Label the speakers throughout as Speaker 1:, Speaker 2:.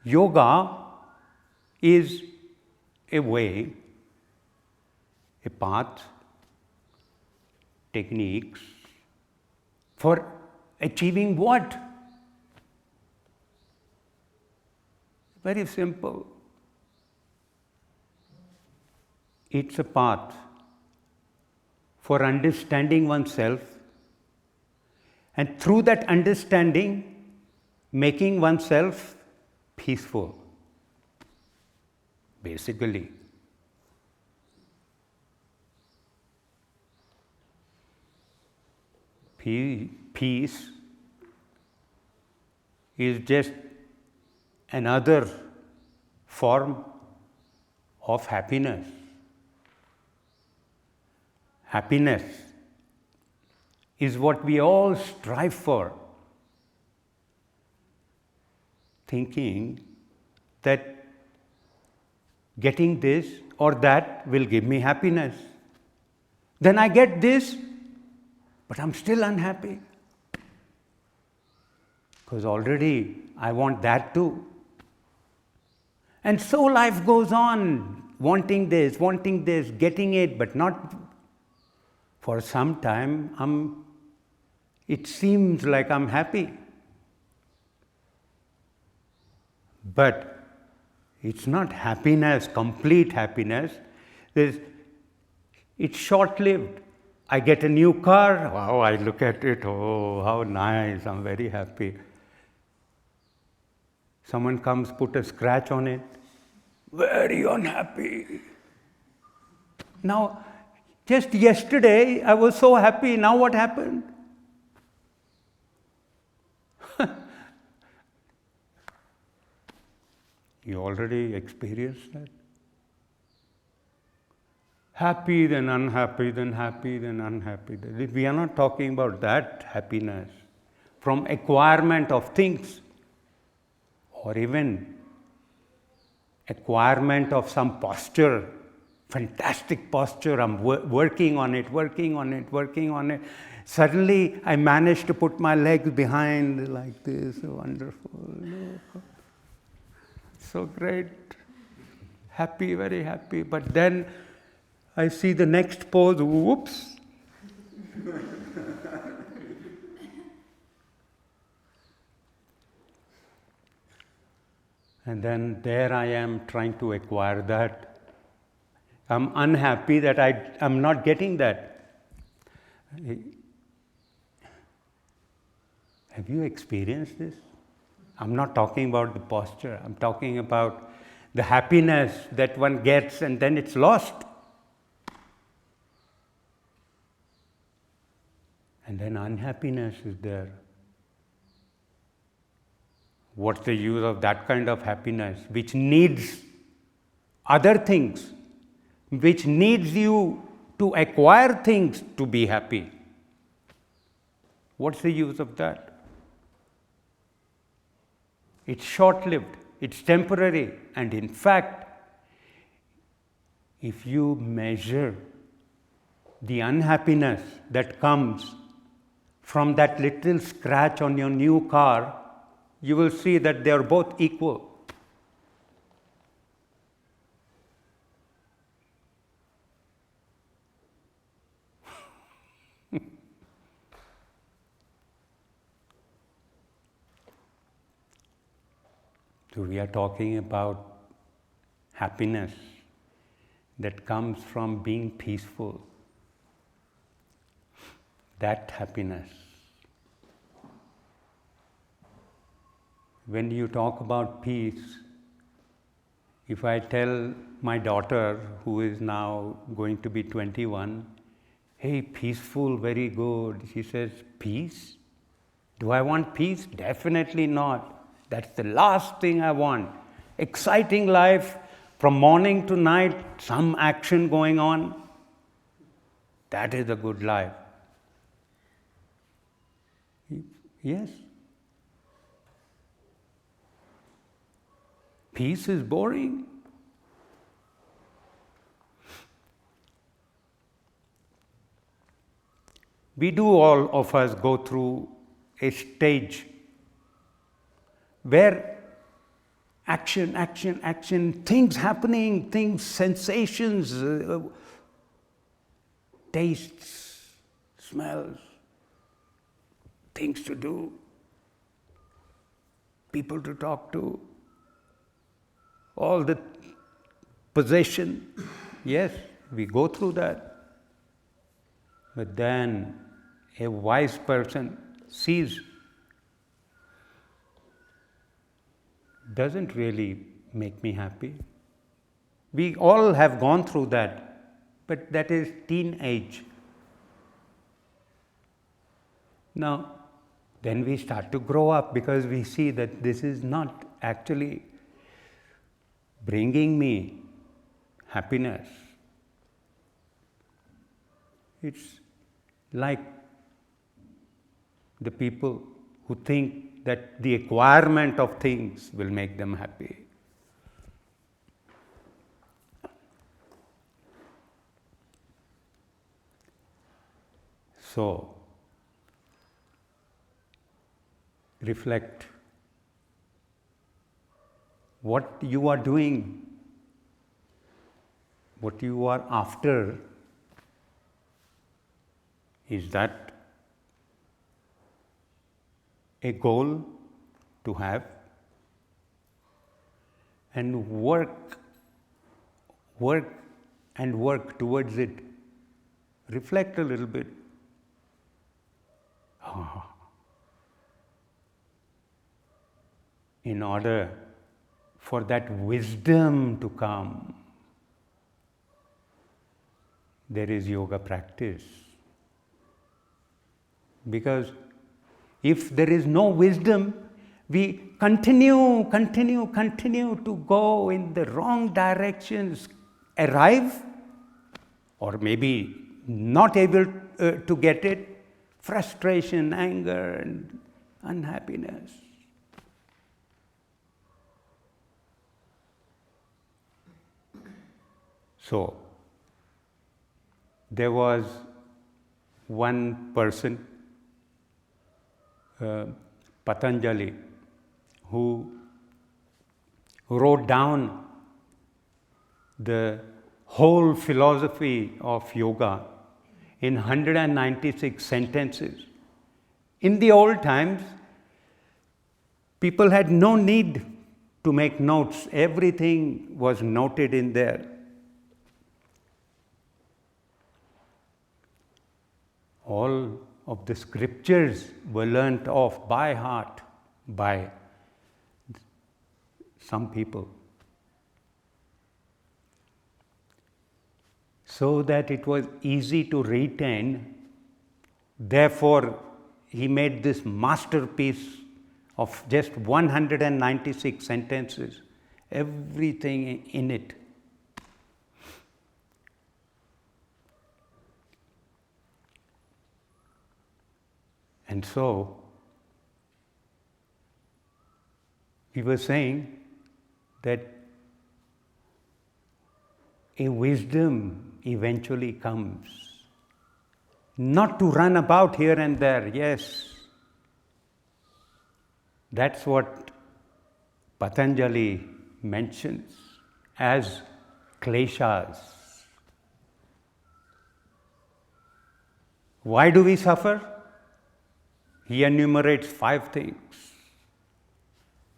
Speaker 1: Yoga is a way, a path, techniques for achieving what? Very simple. It's a path for understanding oneself, and through that understanding, making oneself peaceful. Basically. Peace is just another form of happiness. Happiness is what we all strive for, thinking that getting this or that will give me happiness. Then I get this, but I'm still unhappy. Because already I want that too. And so life goes on, wanting this, getting it, but not for some time. It seems like I'm happy. But it's not happiness, complete happiness. It's short-lived. I get a new car, wow, I look at it, oh, how nice, I'm very happy. Someone comes, put a scratch on it, very unhappy. Now, just yesterday, I was so happy, now what happened? You already experienced that? Happy, then unhappy, then happy, then unhappy. We are not talking about that happiness from acquirement of things or even acquirement of some posture, fantastic posture. I'm working on it. Suddenly, I managed to put my legs behind like this. Wonderful. So great. Happy, very happy. But then I see the next pose, whoops. And then there I am trying to acquire that. I'm unhappy that I'm not getting that. Have you experienced this? I'm not talking about the posture. I'm talking about the happiness that one gets and then it's lost. And then unhappiness is there. What's the use of that kind of happiness, which needs other things, which needs you to acquire things to be happy? What's the use of that? It's short-lived, it's temporary, and in fact, if you measure the unhappiness that comes from that little scratch on your new car, you will see that they are both equal. So we are talking about happiness that comes from being peaceful. That happiness. When you talk about peace, if I tell my daughter, who is now going to be 21, hey, peaceful, very good. She says, peace? Do I want peace? Definitely not. That's the last thing I want. Exciting life, from morning to night, some action going on. That is a good life. Yes. Peace is boring. We do, all of us, go through a stage where action, action, action, things happening, things, sensations, tastes, smells, things to do, people to talk to, all the possession. Yes, we go through that. But then a wise person sees, doesn't really make me happy. We all have gone through that, but that is teenage. Now, then we start to grow up because we see that this is not actually bringing me happiness. It's like the people who think that the acquirement of things will make them happy. So, reflect what you are doing, what you are after. Is that a goal to have? And work towards it. Reflect a little bit. In order for that wisdom to come, there is yoga practice. Because if there is no wisdom, we continue to go in the wrong directions, arrive, or maybe not able to get it, frustration, anger, and unhappiness. So, there was one person, Patanjali, who wrote down the whole philosophy of yoga in 196 sentences. In the old times, people had no need to make notes. Everything was noted in there. All of the scriptures were learnt off by heart by some people, so that it was easy to retain. Therefore, he made this masterpiece of just 196 sentences, everything in it. And so, we were saying that a wisdom eventually comes. Not to run about here and there, yes. That's what Patanjali mentions as kleshas. Why do we suffer? He enumerates 5 things.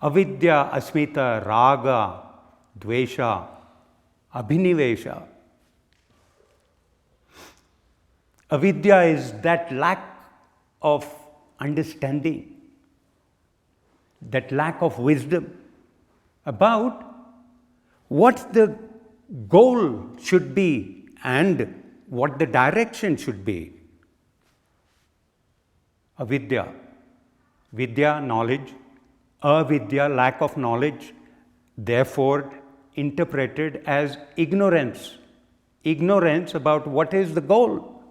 Speaker 1: Avidya, asmita, raga, dvesha, abhinivesha. Avidya is that lack of understanding, that lack of wisdom about what the goal should be and what the direction should be. Avidya, vidya, knowledge, avidya, lack of knowledge, therefore interpreted as ignorance. Ignorance about what is the goal.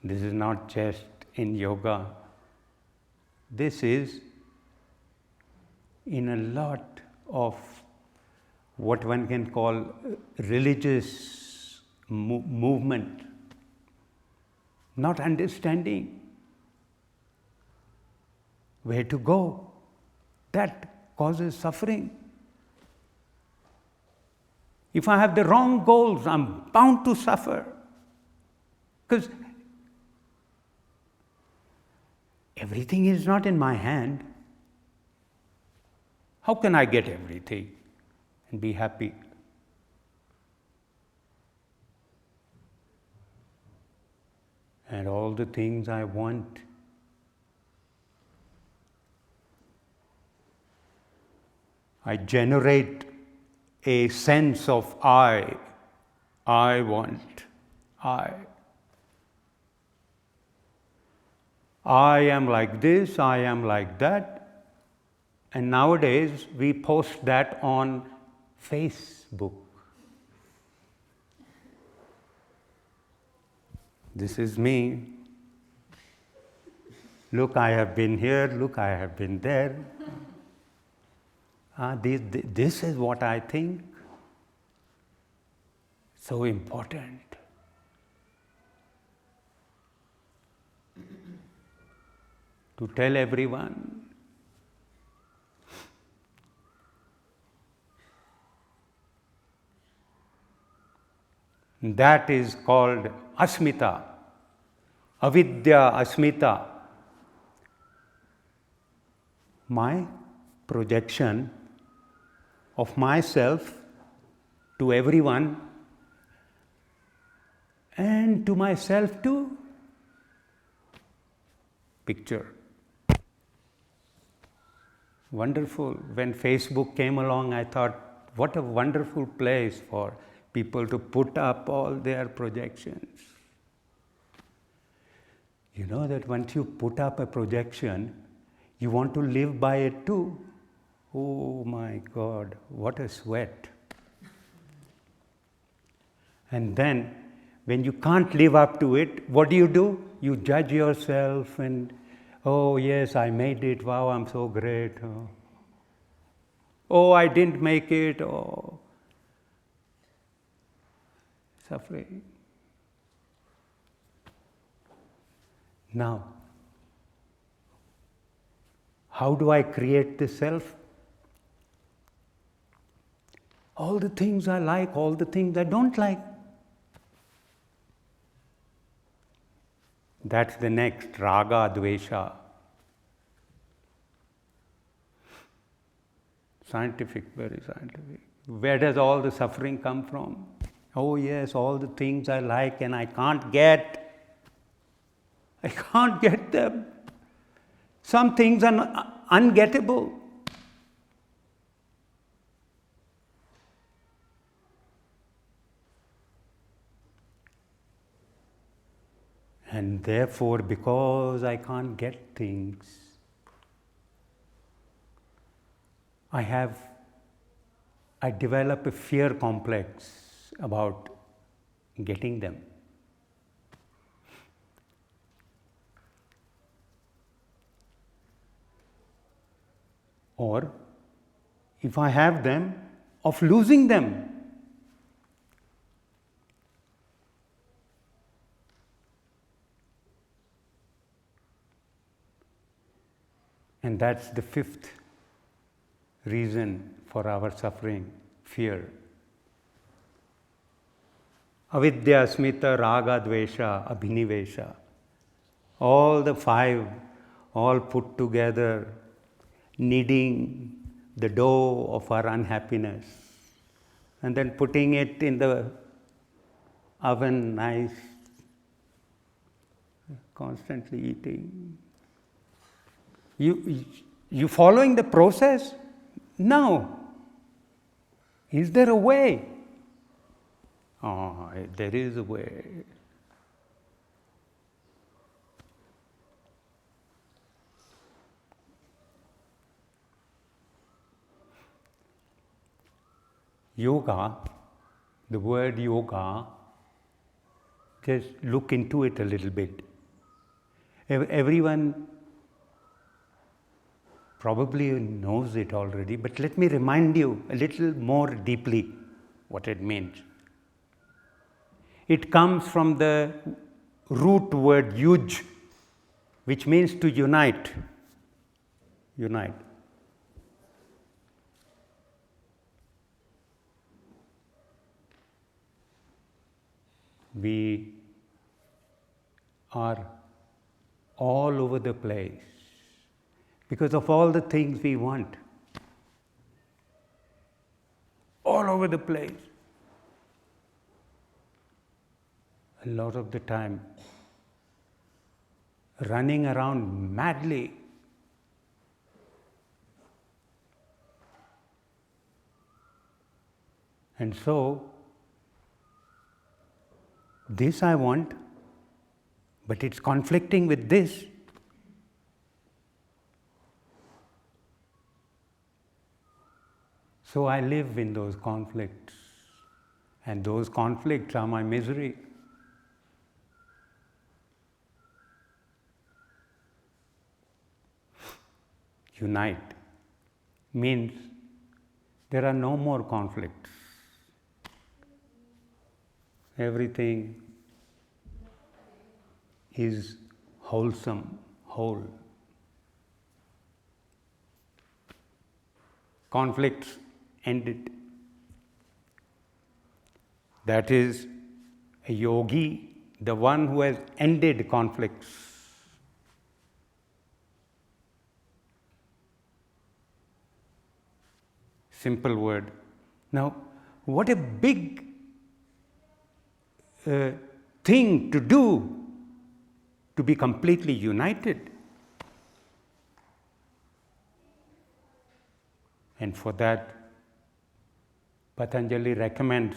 Speaker 1: This is not just in yoga. This is in a lot of what one can call religious movement. not understanding where to go. That causes suffering. If I have the wrong goals, I'm bound to suffer. Because everything is not in my hand. How can I get everything and be happy? And all the things I want, I generate a sense of I want, I am like this, I am like that. And nowadays we post that on Facebook. This is me. Look, I have been here, look, I have been there. This is what I think. So important. To tell everyone. That is called asmita, avidya asmita. My projection of myself to everyone and to myself too. Picture. Wonderful. When Facebook came along, I thought, what a wonderful place for people to put up all their projections. You know that once you put up a projection, you want to live by it too. Oh my God, what a sweat. And then, when you can't live up to it, what do? You judge yourself and, oh yes, I made it, wow, I'm so great. Oh, I didn't make it, oh. Suffering. Now, how do I create the self? All the things I like, all the things I don't like. That's the next, raga, dvesha. Scientific, very scientific. Where does all the suffering come from? Oh yes, all the things I like and I can't get. I can't get them. Some things are ungettable. And therefore, because I can't get things, I develop a fear complex about getting them. Or, if I have them, of losing them. And that's the fifth reason for our suffering, fear. Avidya, asmita, raga, dvesha, abhinivesha. All the five, all put together, kneading the dough of our unhappiness. And then putting it in the oven, nice, constantly eating. You following the process? No. Is there a way? Oh, there is a way. Yoga, the word yoga, just look into it a little bit. Everyone probably knows it already, but let me remind you a little more deeply what it means. It comes from the root word yuj, which means to unite. Unite. We are all over the place because of all the things we want. All over the place. A lot of the time, running around madly. And so, this I want, but it's conflicting with this. So I live in those conflicts, and those conflicts are my misery. Unite means there are no more conflicts. Everything is wholesome, whole. Conflicts ended. That is a yogi, the one who has ended conflicts. Simple word. Now, what a big thing to do to be completely united. And for that, Patanjali recommends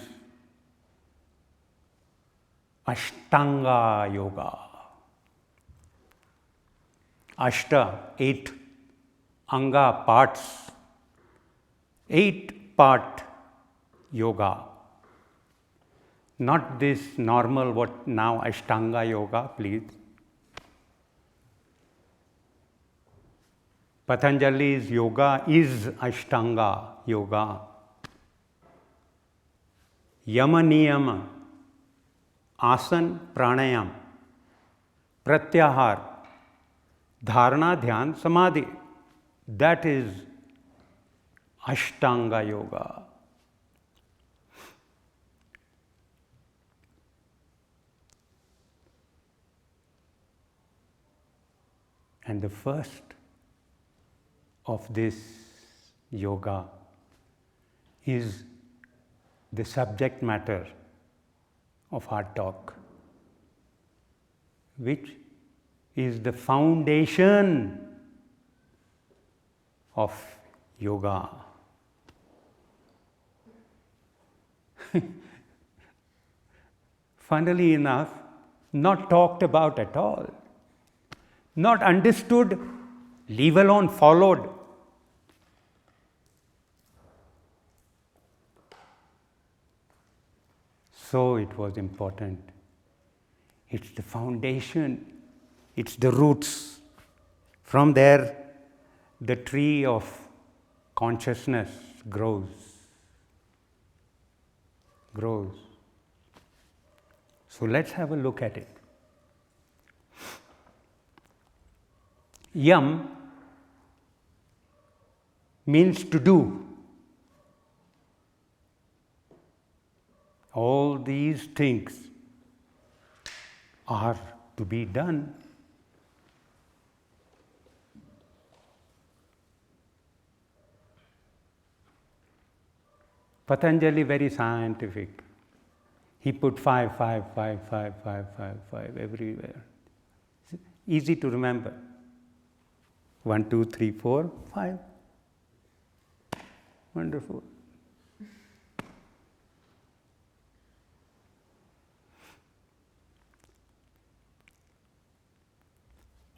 Speaker 1: Ashtanga Yoga. Ashta, 8, Anga, parts, 8-part yoga. Not this normal, what now, Ashtanga Yoga, please. Patanjali's yoga is Ashtanga Yoga. Yama Niyama, Asan Pranayam, Pratyahar, Dharana Dhyan Samadhi. That is Ashtanga Yoga. And the first of this yoga is the subject matter of our talk, which is the foundation of yoga. Funnily enough, not talked about at all, not understood, leave alone followed. So it was important. It's the foundation, it's the roots. From there, the tree of consciousness grows. So let's have a look at it. Yam means to do. All these things are to be done. Patanjali very scientific. He put 5 everywhere. Easy to remember. 1, 2, 3, 4, 5. Wonderful.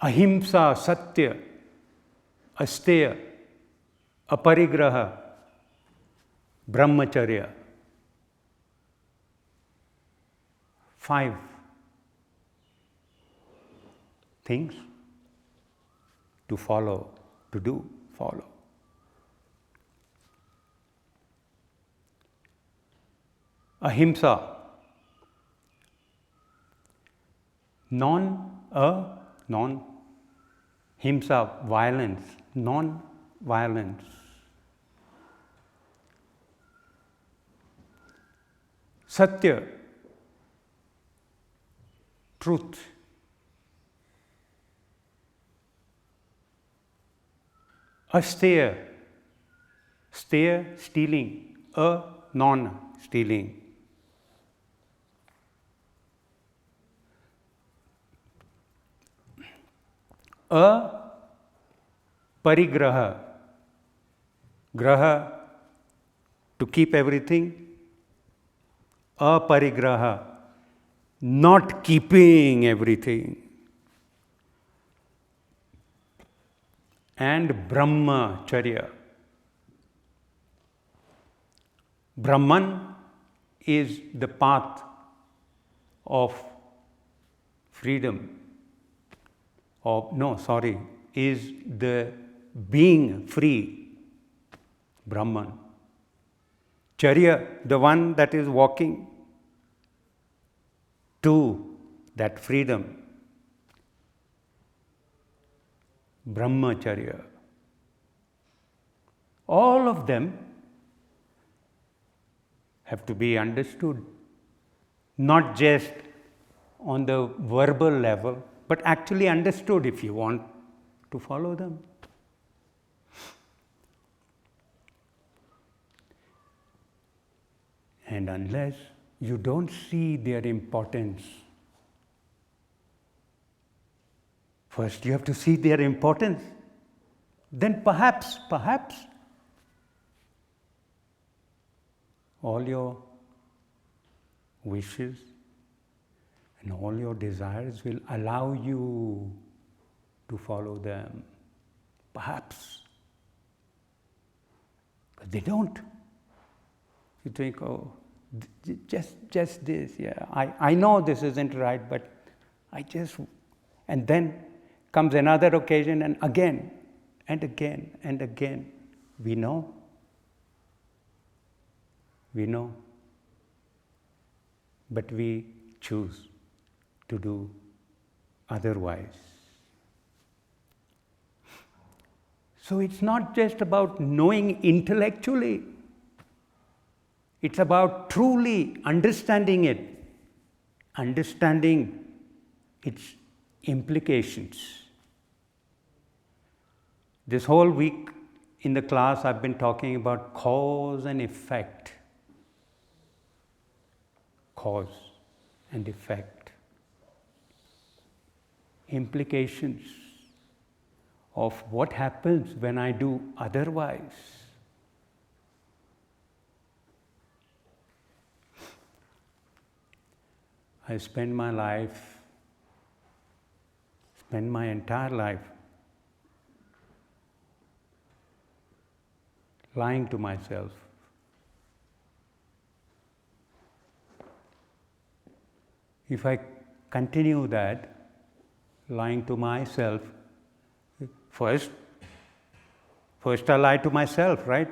Speaker 1: Ahimsa, Satya, Asteya, Aparigraha, Brahmacharya. 5 things to follow, to do, follow. Ahimsa, non-himsa, violence, non-violence. Satya, truth. Asteya, stealing, non-stealing. Parigraha, graha, to keep everything. Aparigraha, not keeping everything. And brahmacharya. Brahman is the path of freedom. Is the being free. Brahman. Charya, the one that is walking to that freedom. Brahmacharya. All of them have to be understood, not just on the verbal level, but actually understood if you want to follow them. And unless you don't see their importance, first you have to see their importance, then perhaps all your wishes and all your desires will allow you to follow them. Perhaps. But they don't. You think, oh, just this, yeah. I know this isn't right, but I just... And then comes another occasion, and again, and again, and again. We know. But we choose to do otherwise. So it's not just about knowing intellectually. It's about truly understanding it, understanding its implications. This whole week in the class I've been talking about cause and effect. Cause and effect. Implications of what happens when I do otherwise. I spend my entire life lying to myself. If I continue that, lying to myself, first I lie to myself, right?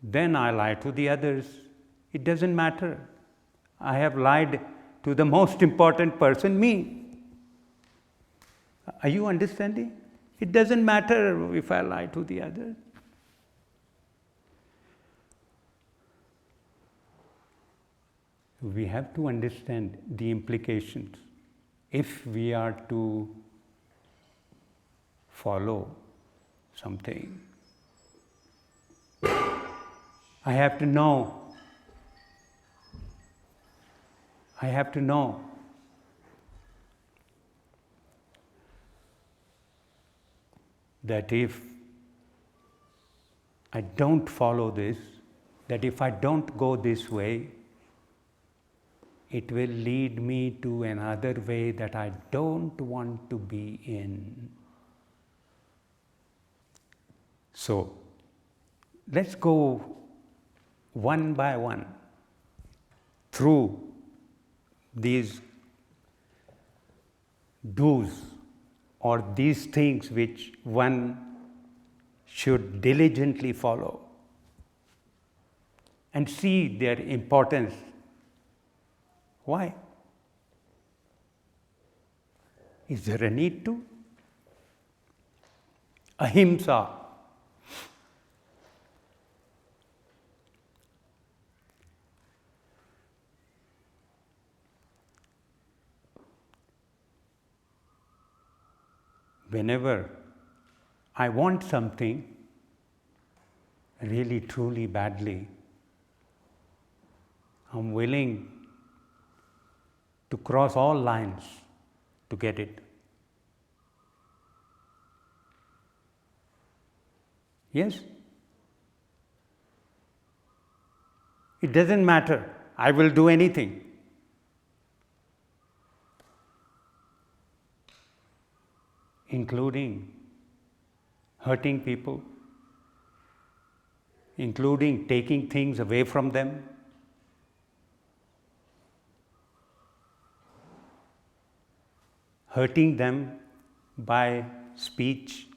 Speaker 1: Then I lie to the others. It doesn't matter. I have lied to the most important person, me. Are you understanding? It doesn't matter if I lie to the others. We have to understand the implications if we are to follow something. I have to know that if I don't follow this, that if I don't go this way, it will lead me to another way that I don't want to be in. So, let's go one by one through these do's or these things which one should diligently follow and see their importance. Why? Is there a need to? Ahimsa. Whenever I want something really, truly badly, I'm willing to cross all lines to get it. Yes? It doesn't matter. I will do anything. Including hurting people, including taking things away from them, hurting them by speech,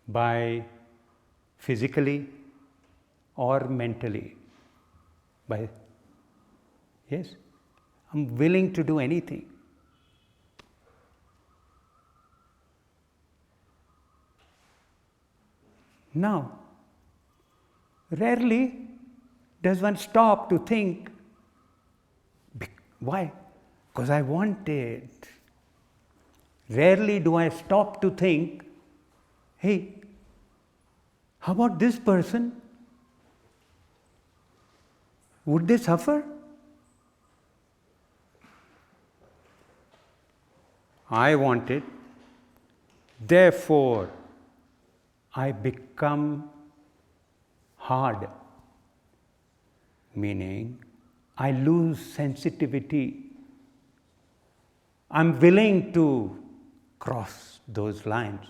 Speaker 1: by physically or mentally. Yes, I'm willing to do anything. Now, rarely does one stop to think, why? Because I want it. Rarely do I stop to think, hey, how about this person? Would they suffer? I want it. Therefore, I become hard, meaning I lose sensitivity. I'm willing to cross those lines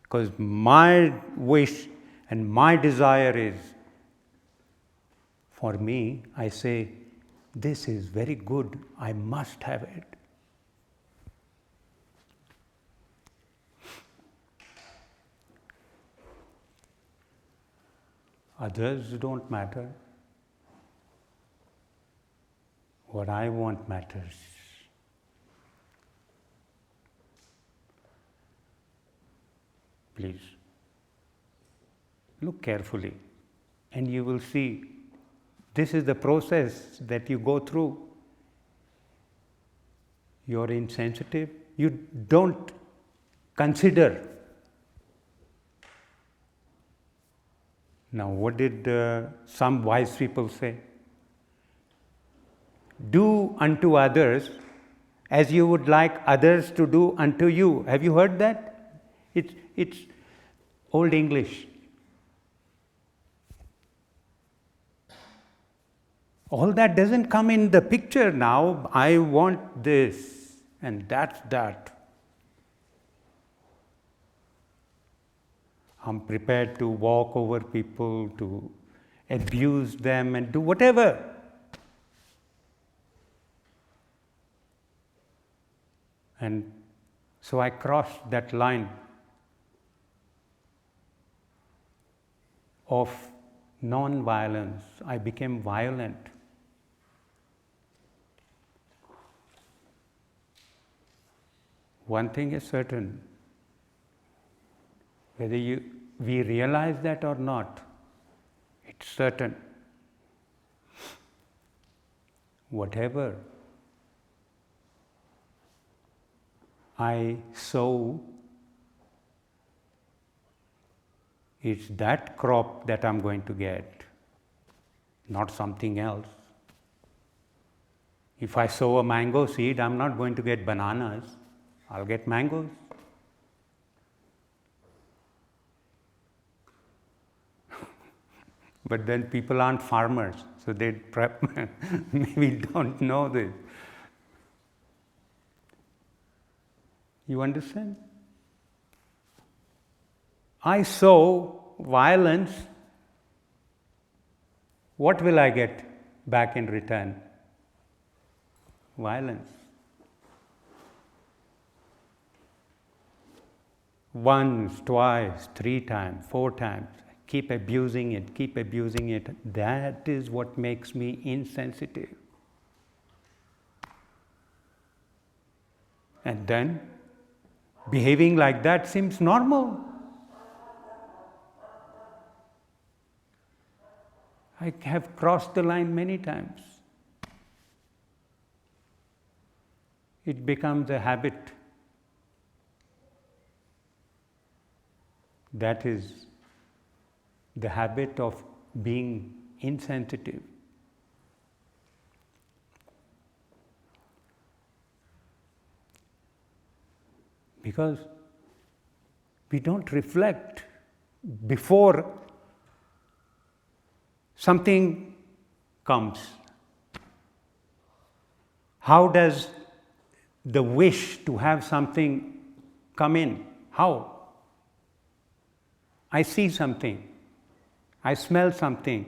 Speaker 1: because my wish and my desire is, for me, I say, this is very good, I must have it. Others don't matter. What I want matters. Please, look carefully and you will see this is the process that you go through. You're insensitive. You don't consider. Now, what did some wise people say? Do unto others as you would like others to do unto you. Have you heard that? It's Old English. All that doesn't come in the picture now. I want this, and that's that. I'm prepared to walk over people, to abuse them, and do whatever. And so I crossed that line of non-violence. I became violent. One thing is certain, whether we realize that or not, it's certain. Whatever I sow, it's that crop that I'm going to get, not something else. If I sow a mango seed, I'm not going to get bananas, I'll get mangoes. But then people aren't farmers, so they maybe don't know this. You understand? I sow violence, what will I get back in return? Violence. Once, twice, 3 times, 4 times. Keep abusing it, keep abusing it. That is what makes me insensitive. And then behaving like that seems normal. I have crossed the line many times. It becomes a habit. That is the habit of being insensitive. Because we don't reflect before something comes. How does the wish to have something come in? How? I see something, I smell something,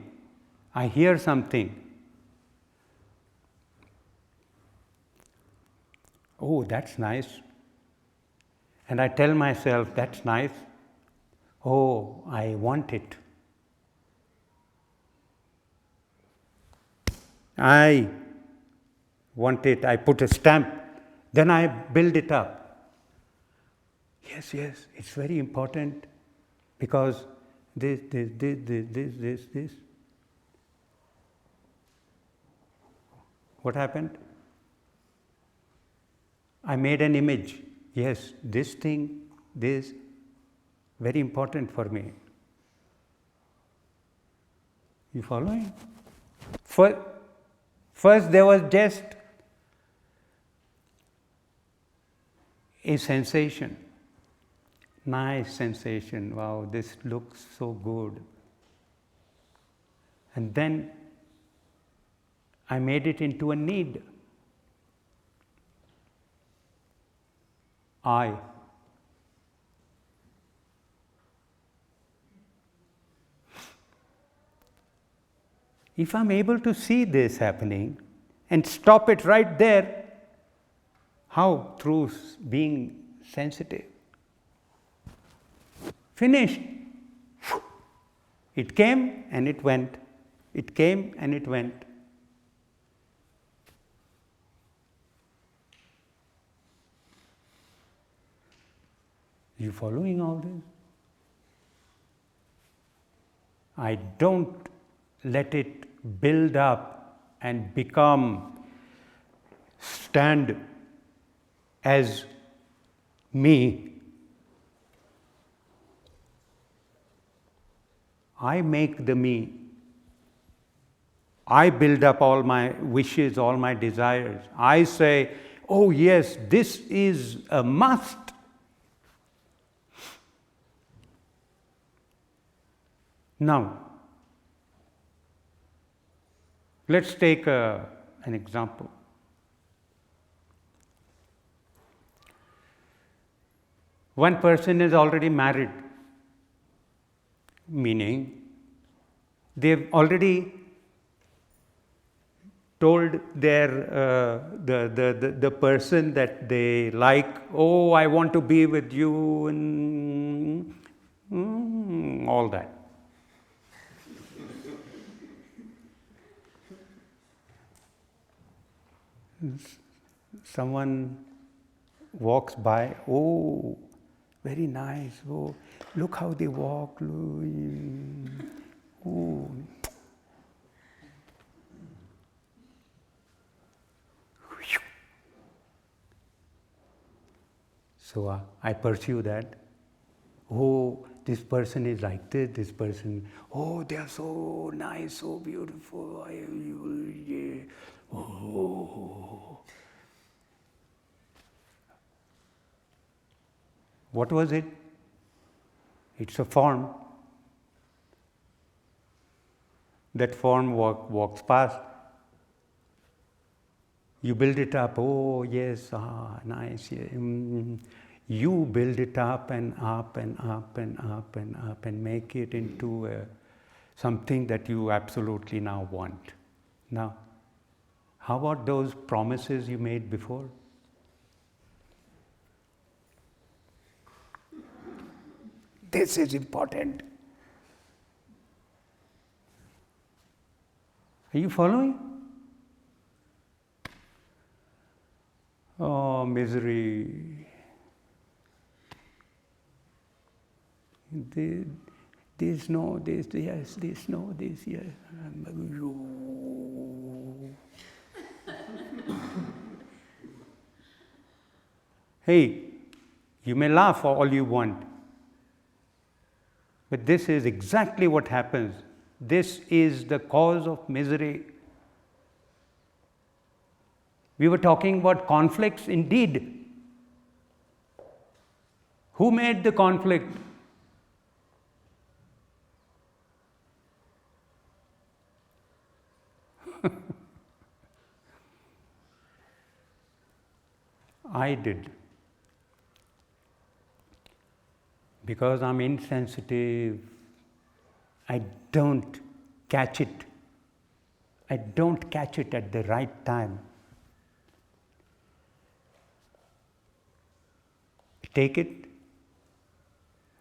Speaker 1: I hear something. Oh, that's nice. And I tell myself, that's nice. Oh, I want it. I want it. I put a stamp. Then I build it up. Yes, it's very important because this. What happened? I made an image. Yes, this thing, this, very important for me. You following? First there was just a sensation. Nice sensation. Wow, this looks so good. And then I made it into a need. If I'm able to see this happening and stop it right there, how? Through being sensitive. Finished. It came and it went. It came and it went. You following all this? I don't let it build up and stand as me. I make the me. I build up all my wishes, all my desires. I say, oh yes, this is a must. Now, let's take an example. One person is already married, meaning they've already told their the person that they like, oh, I want to be with you, and all that. Someone walks by, oh, very nice, oh, look how they walk, oh. So I pursue that. Oh, this person is like this person, oh, they are so nice, so beautiful. Oh. What was it? It's a form. That form walks past. You build it up, oh yes, nice. Yeah. You build it up and up and up and up and up and make it into something that you absolutely now want. Now, how about those promises you made before? This is important. Are you following? Oh, misery. This, no, this, yes, this, no, this, yes. Hey, you may laugh all you want, but this is exactly what happens. This is the cause of misery. We were talking about conflicts, indeed. Who made the conflict? I did. Because I'm insensitive, I don't catch it. I don't catch it at the right time. Take it.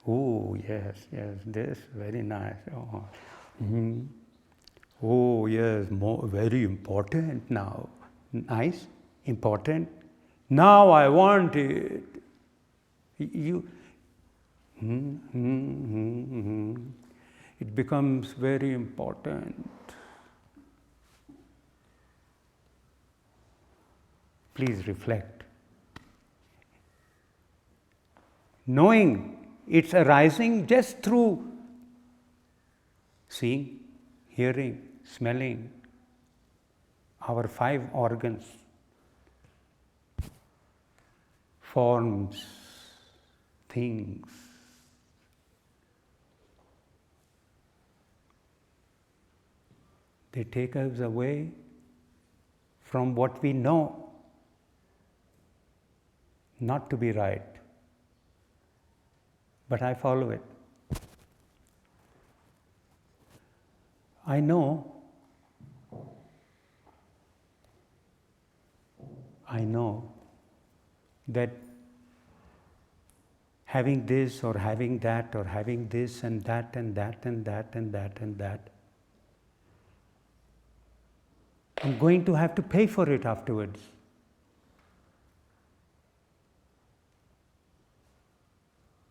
Speaker 1: Oh, yes, this, very nice. Oh, oh yes, very important now. Nice, important. Now I want it. You, it becomes very important. Please reflect. Knowing it's arising just through seeing, hearing, smelling, our 5 organs, forms, things. They take us away from what we know not to be right. But I follow it. I know that having this or having that or having this and that and that and that and that and that, I'm going to have to pay for it afterwards.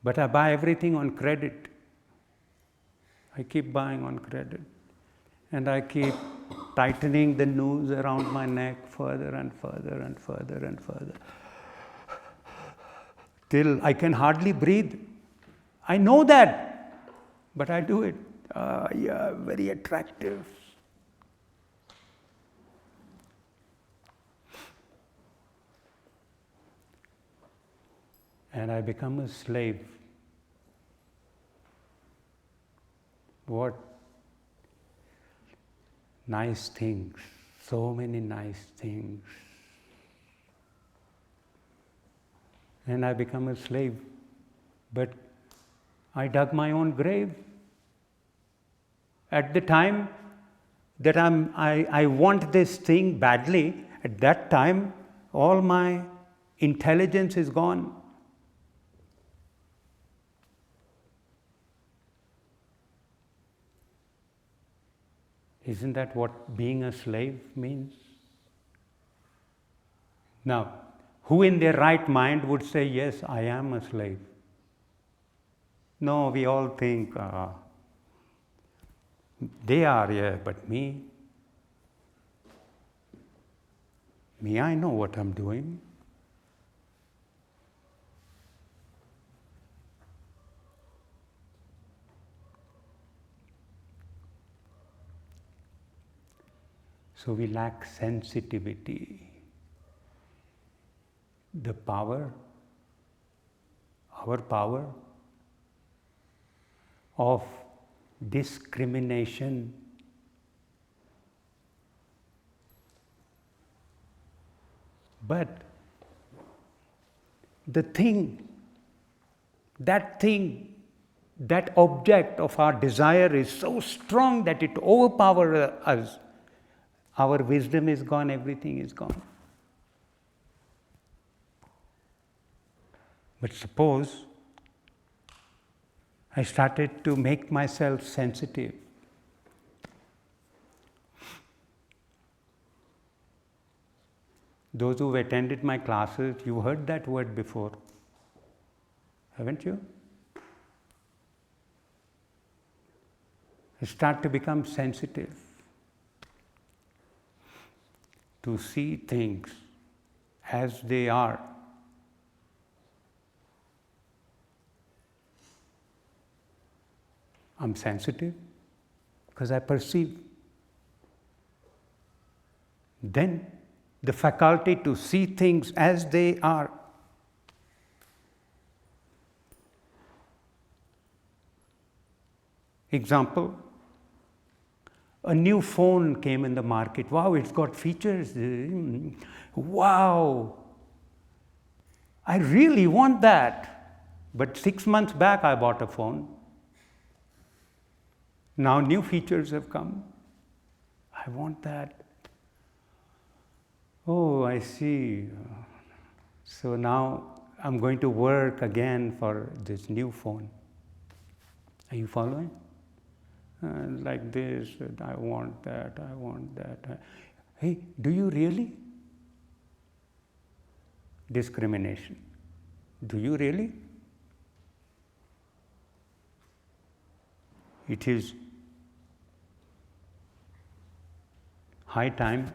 Speaker 1: But I buy everything on credit. I keep buying on credit. And I keep tightening the noose around my neck further and further and further and further. Till I can hardly breathe. I know that, but I do it. Yeah, very attractive. And I become a slave. What nice things, so many nice things. And I become a slave. But I dug my own grave. At the time that I want this thing badly, at that time, all my intelligence is gone. Isn't that what being a slave means? Now, who in their right mind would say, yes, I am a slave? No, we all think, they are, yeah, but me, I know what I'm doing. So we lack sensitivity. The power, our power of discrimination. But the thing, that object of our desire is so strong that it overpowers us. Our wisdom is gone, everything is gone. But suppose I started to make myself sensitive. Those who've attended my classes, you've heard that word before, haven't you? You start to become sensitive to see things as they are. I'm sensitive because I perceive. Then the faculty to see things as they are. Example, a new phone came in the market. Wow, it's got features. Wow, I really want that. But 6 months back I bought a phone. Now new features have come. I want that. Oh, I see. So now I'm going to work again for this new phone. Are you following? Like this, I want that, I want that. Hey, do you really? Discrimination. Do you really? It is high time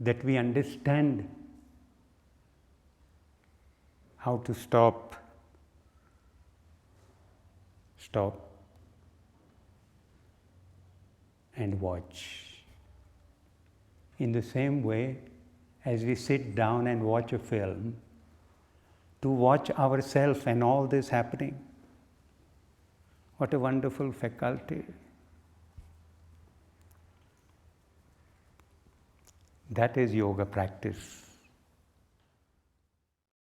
Speaker 1: that we understand how to stop and watch. In the same way, as we sit down and watch a film, to watch ourselves and all this happening. What a wonderful faculty. That is yoga practice.